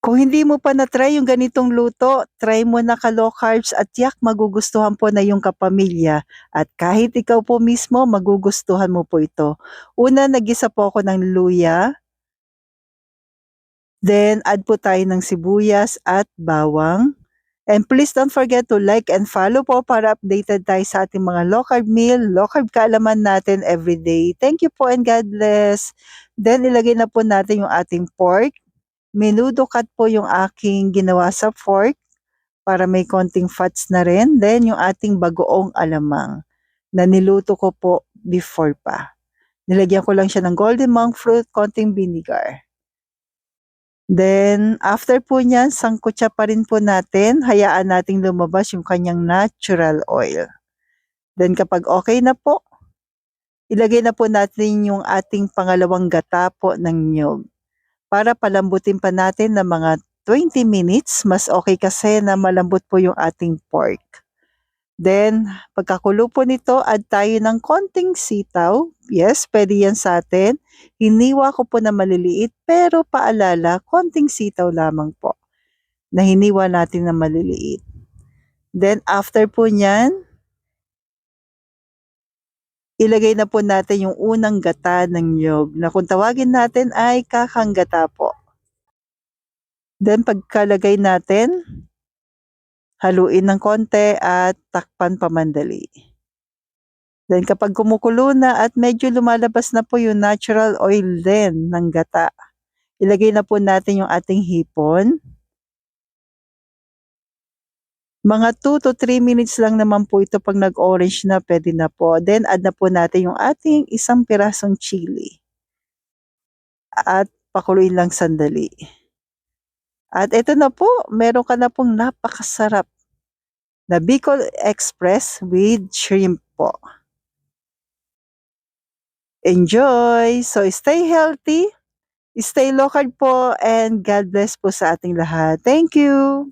Kung hindi mo pa na-try yung ganitong luto, try mo na ka-low carbs at tiyak magugustuhan po na yung kapamilya at kahit ikaw po mismo magugustuhan mo po ito. Una, naggisa po ako ng luya, then add po tayo ng sibuyas at bawang. And please don't forget to like and follow po para updated tayo sa ating mga low carb meal, low carb kaalaman natin everyday. Thank you po and God bless. Then ilagay na po natin yung ating pork. Menudo cut po yung aking ginawa sa fork para may konting fats na rin. Then yung ating bagoong alamang na niluto ko po before pa. Nilagyan ko lang siya ng golden monk fruit, konting vinegar. Then after po niyan, sangkutsa pa rin po natin, hayaan nating lumabas yung kanyang natural oil. Then kapag okay na po, ilagay na po natin yung ating pangalawang gata po ng niyog. Para palambutin pa natin ng mga 20 minutes, mas okay kasi na malambot po yung ating pork. Then, pagkakulo po nito, add tayo ng konting sitaw. Yes, pwede yan sa atin. Hiniwa ko po na maliliit, pero paalala, konting sitaw lamang po na hiniwa natin na maliliit. Then, after po nyan, ilagay na po natin yung unang gata ng niyog na kung tawagin natin ay kakang gata po. Then pagkalagay natin, haluin ng konti at takpan pamandali. Then kapag kumukulo na at medyo lumalabas na po yung natural oil din ng gata, ilagay na po natin yung ating hipon. Mga 2 to 3 minutes lang naman po ito pag nag-orange na, pwede na po. Then add na po natin yung ating isang pirasong chili. At pakuluin lang sandali. At ito na po, meron ka na pong napakasarap na Bicol Express with shrimp po. Enjoy! So stay healthy, stay low carb po, and God bless po sa ating lahat. Thank you!